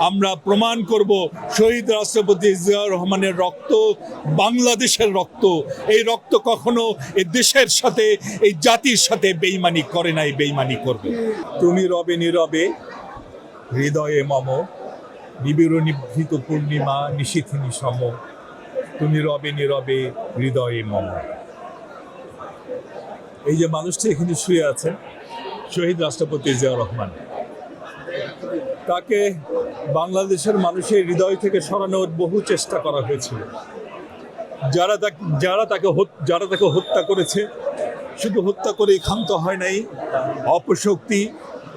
আমরা প্রমাণ করব শহীদ রাষ্ট্রপতি জিয়াউর রহমানের রক্ত বাংলাদেশের রক্ত। এই রক্ত কখনো এই দেশের সাথে এই জাতির সাথে বেইমানি করে নাই, বেইমানি করবে। তুমি রবে নীরবে হৃদয়ে মম, নিবিড় নিভৃত পূর্ণিমা নিশীথিনী সম, তুমি রবে নীরবে হৃদয়ে মম। এই যে মানুষটি এখানে শুয়ে আছেন, শহীদ রাষ্ট্রপতি জিয়াউর রহমান, তাকে বাংলাদেশের মানুষের হৃদয় থেকে সরানোর বহু চেষ্টা করা হয়েছিল। যারা তাকে হত্যা করেছে, শুধু হত্যা করেই ক্ষান্ত হয় নাই, অপশক্তি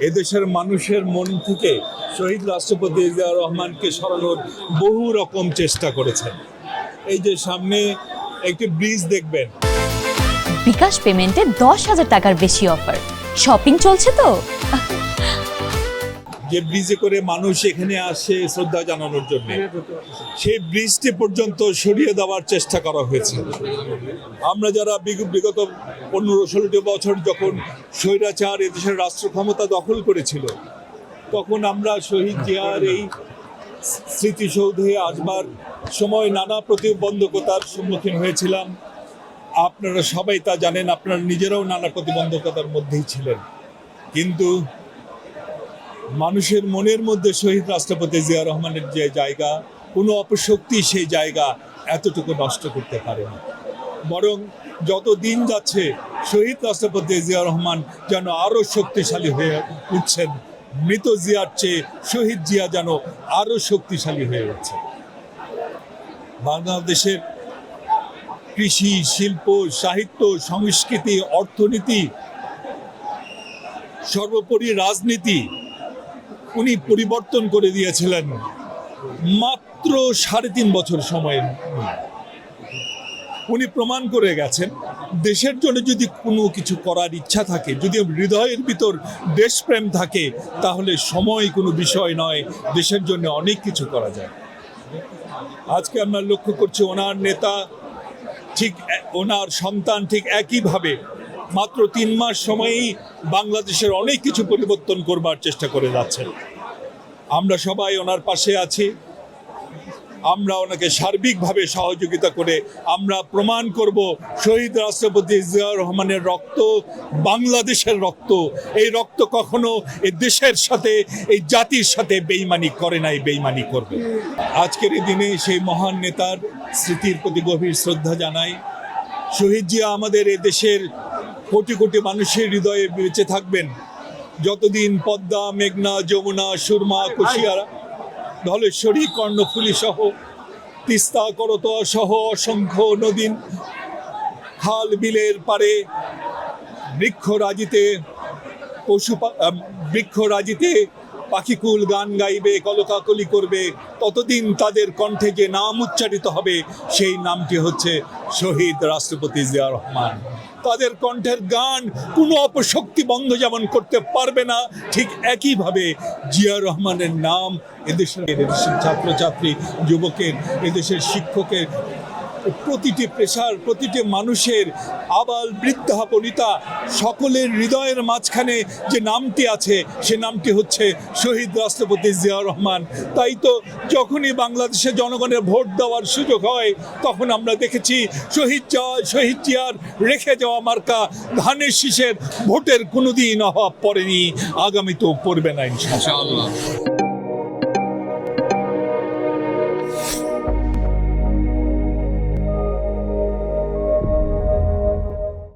এদেশের মানুষের মন থেকে শহীদ রাষ্ট্রপতি জিয়াউর রহমানকে সরানোর বহু রকম চেষ্টা করেছেন। এই যে সামনে একটি ব্রিজ দেখবেন, বিকাশ পেমেন্টে 10,000 টাকার বেশি অফার, শপিং চলছে তো। যে ব্রিজে করে মানুষ এখানে আসে শ্রদ্ধা জানানোর জন্য, সেই ব্রিজটি পর্যন্ত সরিয়ে দেওয়ার চেষ্টা করা হয়েছে। আমরা যারা বিগত 15-16 বছর যখন স্বৈরাচার এদেশের রাষ্ট্র ক্ষমতা দখল করেছিল, তখন আমরা শহীদ জিয়ার এই স্মৃতিসৌধে আসবার সময় নানা প্রতিবন্ধকতার সম্মুখীন হয়েছিলাম। আপনারা সবাই তা জানেন, আপনারা নিজেরাও নানা প্রতিবন্ধকতার মধ্যেই ছিলেন, কিন্তু মানুষের মনের মধ্যে শহীদ রাষ্ট্রপতি জিয়াউর রহমানের যে জায়গা, কোনো অপশক্তি সেই জায়গা এতটুকু নষ্ট করতে পারেনি। বরং যত দিন যাচ্ছে শহীদ রাষ্ট্রপতি জিয়াউর রহমান যেন আরও শক্তিশালী হয়ে উঠছেন। মৃত জিয়ার চেয়ে শহীদ জিয়া যেন আরও শক্তিশালী হয়ে উঠছে। বাংলাদেশের কৃষি, শিল্প, সাহিত্য, সংস্কৃতি, অর্থনীতি, সর্বোপরি রাজনীতি উনি পরিবর্তন করে দিয়েছিলেন মাত্র 3.5 বছর সময়ে। উনি প্রমাণ করে গেছেন, দেশের জন্য যদি কোনো কিছু করার ইচ্ছা থাকে, যদি হৃদয়ের ভিতর দেশপ্রেম থাকে, তাহলে সময় কোনো বিষয় নয়, দেশের জন্য অনেক কিছু করা যায়। আজকে আমরা লক্ষ্য করছি ওনার নেতা ঠিক, ওনার সন্তান ঠিক একইভাবে মাত্র 3 মাস সময়েই বাংলাদেশের অনেক কিছু পরিবর্তন করবার চেষ্টা করে যাচ্ছেন। আমরা সবাই ওনার পাশে আছি। আমরা ওনাকে সার্বিকভাবে সহযোগিতা করে আমরা প্রমাণ করব শহীদ রাষ্ট্রপতি জিয়াউর রহমানের রক্ত বাংলাদেশের রক্ত। এই রক্ত কখনো এই দেশের সাথে এই জাতির সাথে বেইমানি করে নাই, বেইমানি করবে। আজকের এই দিনে সেই মহান নেতার স্মৃতির প্রতি গভীর শ্রদ্ধা জানাই। শহীদ জিয়া আমাদের এ দেশের কোটি কোটি মানুষের হৃদয়ে বেঁচে থাকবেন যতদিন পদ্মা, মেঘনা, যমুনা, সুরমা, কুশিয়ারা, ধলেশ্বরী, কর্ণফুলী সহ তিস্তা, করতোয়া সহ অসংখ্য নদী, খাল বিলের পারে বৃক্ষরাজিতে পাখিকুল গান গাইবে, কলকাকলি করবে, ততদিন তাদের কণ্ঠে যে নাম উচ্চারিত হবে সেই নামটি হচ্ছে শহীদ রাষ্ট্রপতি জিয়াউর রহমান। তাদের কণ্ঠের গান কোনো অপশক্তি বন্ধ যেমন করতে পারবে না, ঠিক একইভাবে জিয়াউর রহমানের নাম এদেশের ছাত্রছাত্রী, যুবকের, এদেশের শিক্ষকের, প্রতিটি পেশার, প্রতিটি মানুষের, আবাল বৃদ্ধা বনিতা সকলের হৃদয়ের মাঝখানে যে নামটি আছে সে নামটি হচ্ছে শহীদ রাষ্ট্রপতি জিয়াউর রহমান। তাই তো যখনই বাংলাদেশে জনগণের ভোট দেওয়ার সুযোগ হয়, তখন আমরা দেখেছি শহীদ জিয়ার রেখে যাওয়া মার্কা ধানের শীষের ভোটের কোনোদিন অভাব পড়েনি, আগামীতেও পড়বে না ইনশাআল্লাহ।